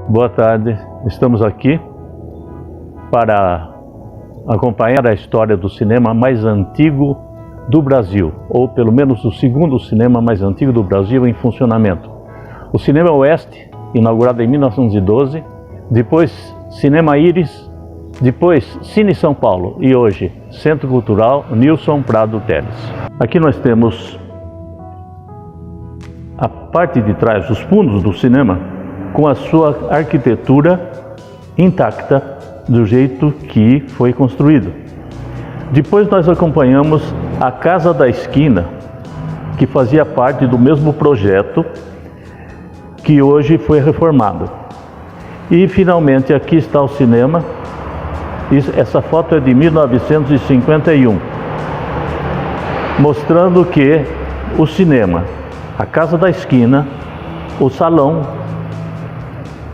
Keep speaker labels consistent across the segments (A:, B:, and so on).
A: Boa tarde, estamos aqui para acompanhar a história do cinema mais antigo do Brasil, ou pelo menos o segundo cinema mais antigo do Brasil em funcionamento. O Cinema Oeste, inaugurado em 1912, depois Cinema Íris, depois Cine São Paulo e hoje Centro Cultural Nilson Prado Telles. Aqui nós temos a parte de trás, os fundos do cinema, com a sua arquitetura intacta do jeito que foi construído. Depois nós acompanhamos a Casa da Esquina, que fazia parte do mesmo projeto que hoje foi reformado. E finalmente aqui está o cinema. Essa foto é de 1951, mostrando que o cinema, a Casa da Esquina, o salão,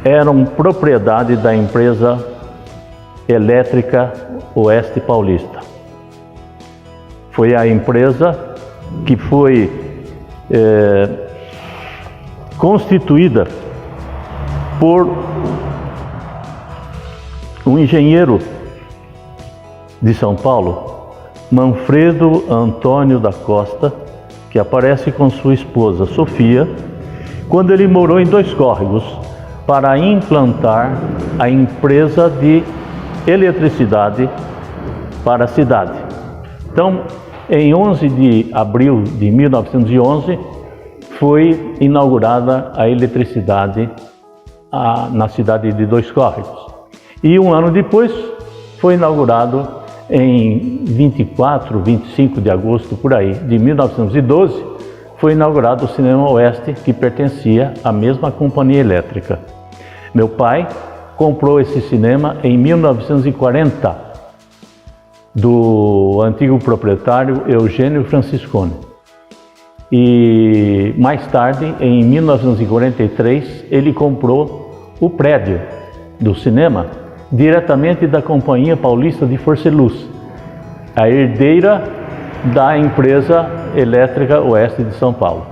A: eram propriedade da empresa elétrica Oeste Paulista. Foi a empresa que foi constituída por um engenheiro de São Paulo, Manfredo Antônio da Costa, que aparece com sua esposa Sofia, quando ele morou em Dois Córregos, para implantar a empresa de eletricidade para a cidade. Então, em 11 de abril de 1911, foi inaugurada a eletricidade na cidade de Dois Córregos. E um ano depois, foi inaugurado em 24, 25 de agosto, por aí, de 1912, foi inaugurado o Cinema Oeste, que pertencia à mesma companhia elétrica. Meu pai comprou esse cinema em 1940, do antigo proprietário Eugênio Franciscone. E mais tarde, em 1943, ele comprou o prédio do cinema diretamente da Companhia Paulista de Força e Luz, a herdeira da empresa elétrica Oeste de São Paulo.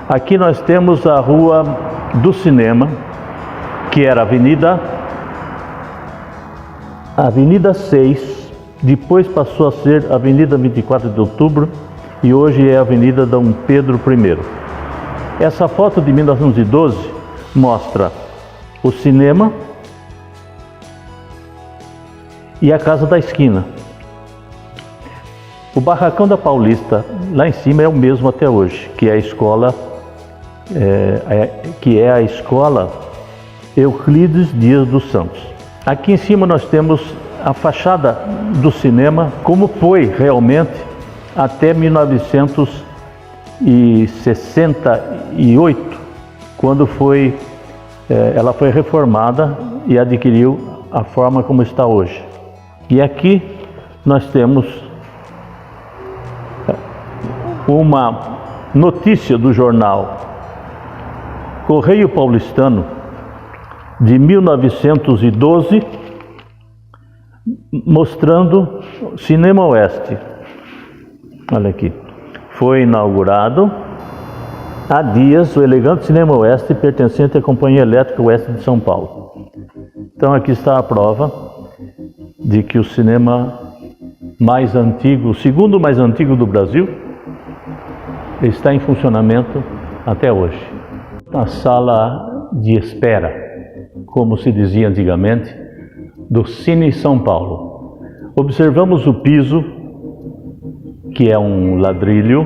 A: Aqui nós temos a Rua do Cinema, que era a Avenida 6, depois passou a ser Avenida 24 de Outubro e hoje é a Avenida Dom Pedro I. Essa foto de 1912 mostra o cinema e a Casa da Esquina. O Barracão da Paulista, lá em cima, é o mesmo até hoje, que é a escola, a escola Euclides Dias dos Santos. Aqui em cima nós temos a fachada do cinema, como foi realmente até 1968, quando ela foi reformada e adquiriu a forma como está hoje. E aqui nós temos uma notícia do jornal Correio Paulistano de 1912, mostrando Cinema Oeste. Olha aqui, foi inaugurado há dias o elegante Cinema Oeste, pertencente à Companhia Elétrica Oeste de São Paulo. Então aqui está a prova de que o cinema mais antigo, o segundo mais antigo do Brasil, está em funcionamento até hoje. A sala de espera, como se dizia antigamente, do Cine São Paulo. Observamos o piso, que é um ladrilho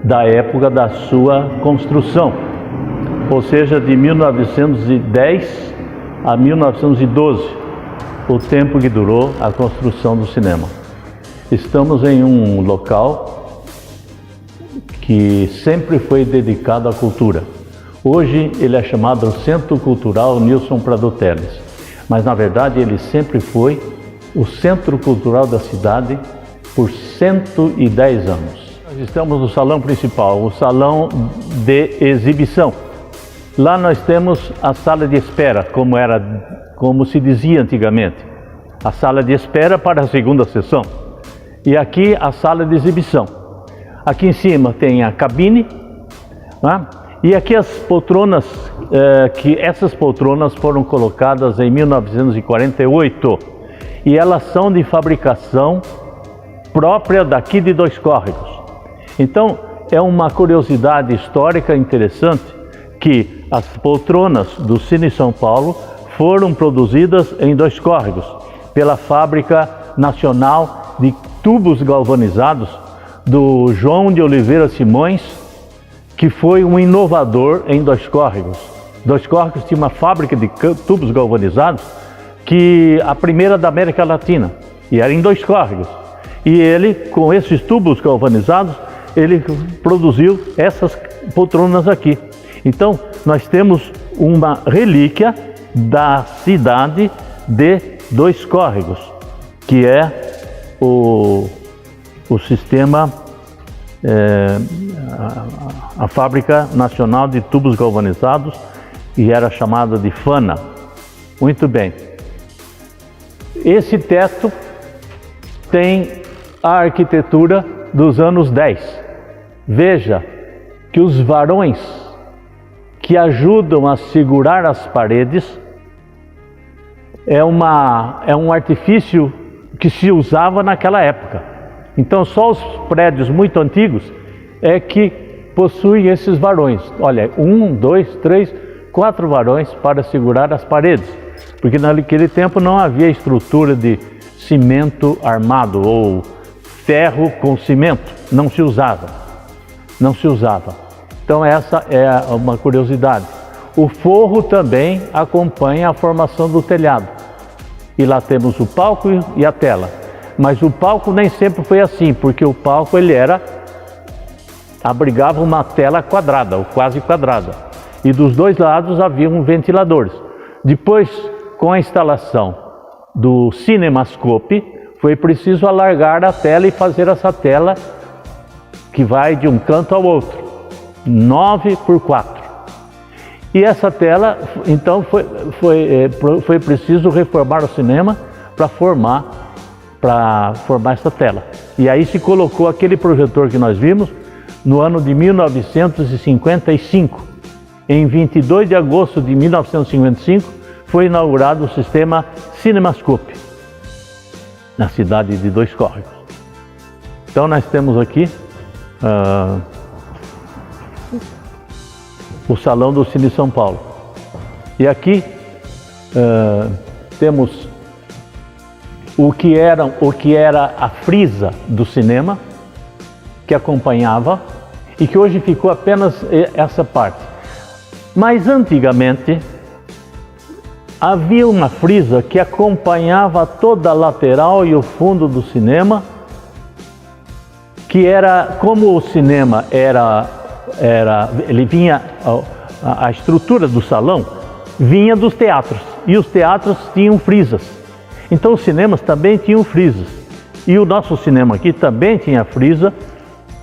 A: da época da sua construção, ou seja, de 1910 a 1912, o tempo que durou a construção do cinema. Estamos em um local que sempre foi dedicado à cultura. Hoje ele é chamado Centro Cultural Nilson Prado Telles, mas na verdade ele sempre foi o Centro Cultural da cidade por 110 anos. Nós estamos no salão principal, o salão de exibição. Lá nós temos a sala de espera, como se dizia antigamente, a sala de espera para a segunda sessão. E aqui a sala de exibição. Aqui em cima tem a cabine, né? E aqui as poltronas que essas poltronas foram colocadas em 1948 e elas são de fabricação própria daqui de Dois Córregos. Então, é uma curiosidade histórica interessante que as poltronas do Cine São Paulo foram produzidas em Dois Córregos pela Fábrica Nacional de Tubos Galvanizados do João de Oliveira Simões, que foi um inovador em Dois Córregos. Dois Córregos tinha uma fábrica de tubos galvanizados, que a primeira da América Latina, e era em Dois Córregos. E ele, com esses tubos galvanizados, ele produziu essas poltronas aqui. Então, nós temos uma relíquia da cidade de Dois Córregos, que é o sistema, a Fábrica Nacional de Tubos Galvanizados, e era chamada de FANA. Muito bem. Esse teto tem a arquitetura dos anos 10. Veja que os varões que ajudam a segurar as paredes é um artifício que se usava naquela época. Então só os prédios muito antigos é que possuem esses varões. Olha, 1, 2, 3, 4 varões para segurar as paredes, porque naquele tempo não havia estrutura de cimento armado ou ferro com cimento, não se usava. Então essa é uma curiosidade. O forro também acompanha a formação do telhado. E lá temos o palco e a tela. Mas o palco nem sempre foi assim, porque o palco abrigava uma tela quadrada, ou quase quadrada. E dos dois lados haviam ventiladores. Depois, com a instalação do CinemaScope, foi preciso alargar a tela e fazer essa tela que vai de um canto ao outro, 9x4. E essa tela, então, foi preciso reformar o cinema para formar essa tela. E aí se colocou aquele projetor que nós vimos no ano de 1955. Em 22 de agosto de 1955, foi inaugurado o sistema CinemaScope, na cidade de Dois Córregos. Então nós temos aqui o Salão do Cine São Paulo. E aqui temos o que era a frisa do cinema, que acompanhava, e que hoje ficou apenas essa parte. Mas antigamente havia uma frisa que acompanhava toda a lateral e o fundo do cinema, que era, como o cinema ele vinha, a estrutura do salão vinha dos teatros, e os teatros tinham frisas. Então os cinemas também tinham frisas, e o nosso cinema aqui também tinha frisa,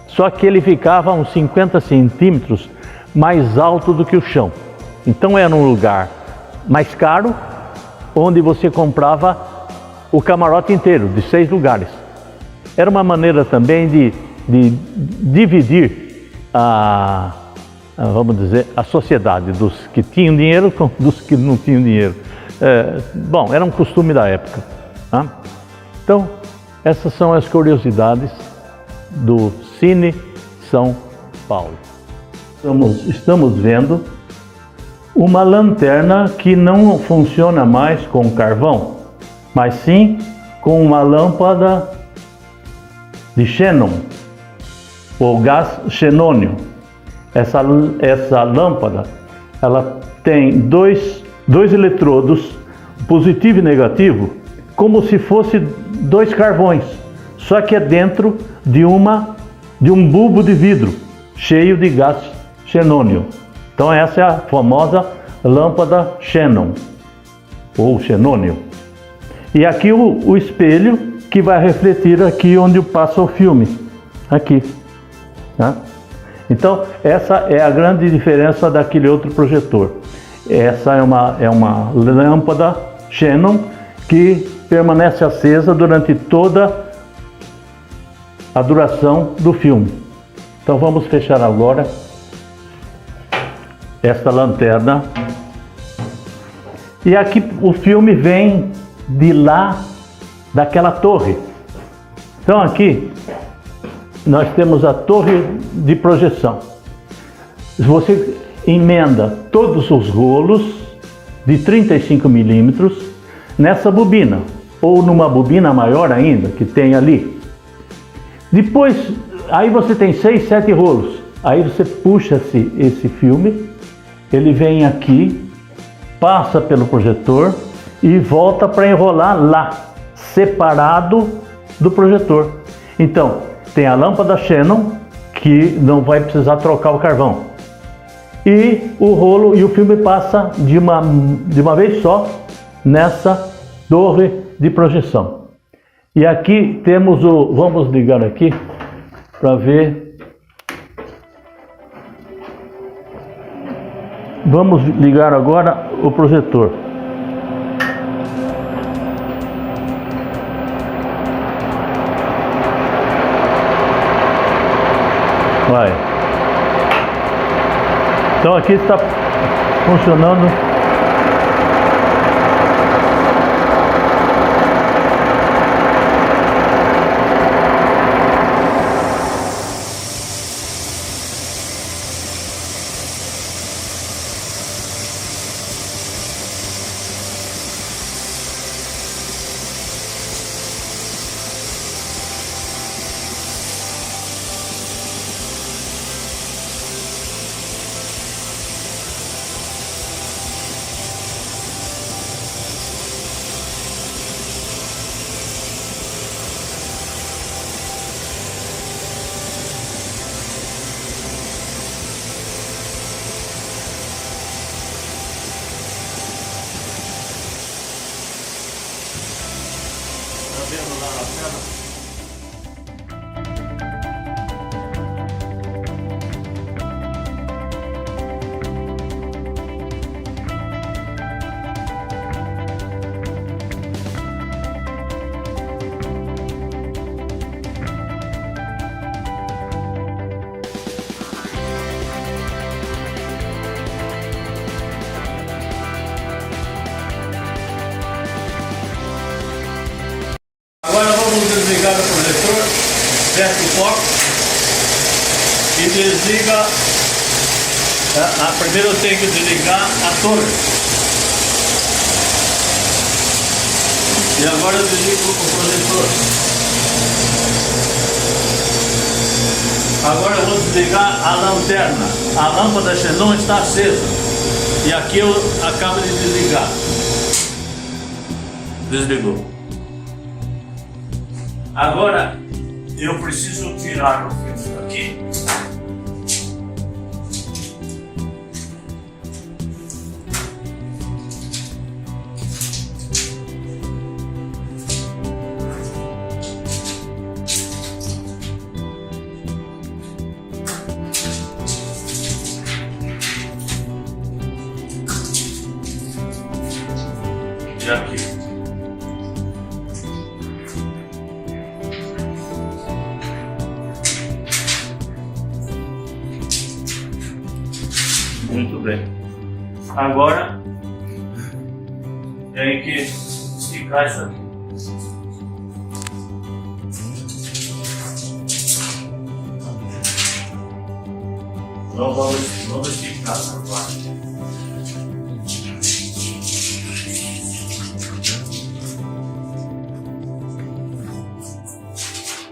A: só que ele ficava uns 50 centímetros mais alto do que o chão. Então era um lugar mais caro, onde você comprava o camarote inteiro, de 6 lugares. Era uma maneira também de dividir vamos dizer, a sociedade, dos que tinham dinheiro com dos que não tinham dinheiro. Bom, era um costume da época. Tá? Então, essas são as curiosidades do Cine São Paulo. Estamos vendo uma lanterna que não funciona mais com carvão, mas sim com uma lâmpada de xenon, ou gás xenônio. Essa lâmpada, ela tem dois eletrodos, positivo e negativo, como se fosse 2 carvões, só que é dentro de um bulbo de vidro cheio de gás xenônio. Então essa é a famosa lâmpada xenon, ou xenônio. E aqui o espelho que vai refletir aqui onde passa o filme, aqui. Tá? Então essa é a grande diferença daquele outro projetor. Essa é uma lâmpada xenon que permanece acesa durante toda a duração do filme. Então vamos fechar agora esta lanterna. E aqui o filme vem de lá, daquela torre. Então aqui nós temos a torre de projeção. Você emenda todos os rolos de 35 milímetros nessa bobina, ou numa bobina maior ainda, que tem ali. Depois, aí você tem 6, 7 rolos. Aí você puxa esse filme, ele vem aqui, passa pelo projetor e volta para enrolar lá, separado do projetor. Então, tem a lâmpada Xenon, que não vai precisar trocar o carvão. E o rolo e o filme passa de uma vez só nessa torre de projeção. E aqui temos vamos ligar aqui para ver. Vamos ligar agora o projetor. Vai. Então aqui está funcionando. Vendo lá na tela? Agora vamos desligar o projetor, desce o foco e desliga. Primeiro eu tenho que desligar a torre. E agora eu desligo o projetor. Agora eu vou desligar a lanterna. A lâmpada Xenon está acesa. E aqui eu acabo de desligar. Desligou. Agora eu preciso tirar o filtro daqui. E aqui. Muito bem. Agora tem que esticar isso aqui. Então vamos esticar agora.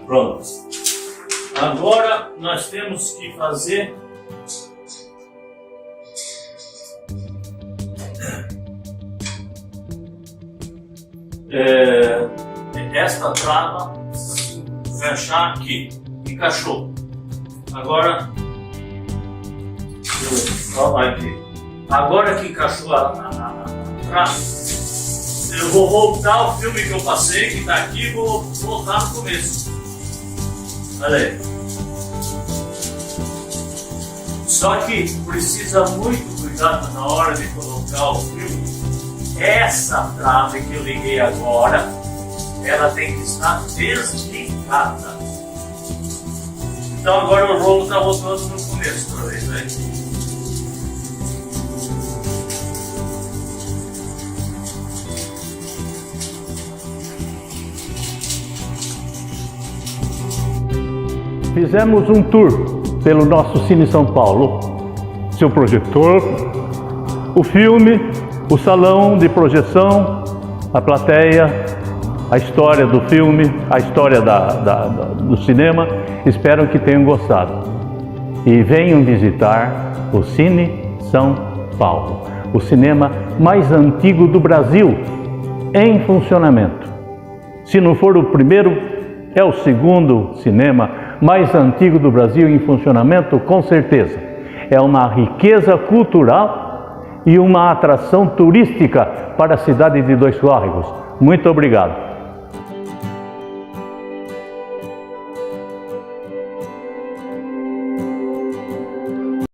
A: Pronto. Agora nós temos que fazer esta trava, fechar aqui, encaixou. Agora que encaixou a trava, eu vou voltar o filme que eu passei, que está aqui, e vou voltar no começo. Olha aí. Só que precisa muito cuidado na hora de colocar o filme. Essa trave que eu liguei agora, ela tem que estar desligada. Então agora o rolo está voltando no começo, outra vez, né? Fizemos um tour pelo nosso Cine São Paulo. Seu projetor, o filme, o salão de projeção, a plateia, a história do filme, a história do cinema. Espero que tenham gostado. E venham visitar o Cine São Paulo, o cinema mais antigo do Brasil em funcionamento. Se não for o primeiro, é o segundo cinema mais antigo do Brasil em funcionamento, com certeza. É uma riqueza cultural e uma atração turística para a cidade de Dois Córregos. Muito obrigado.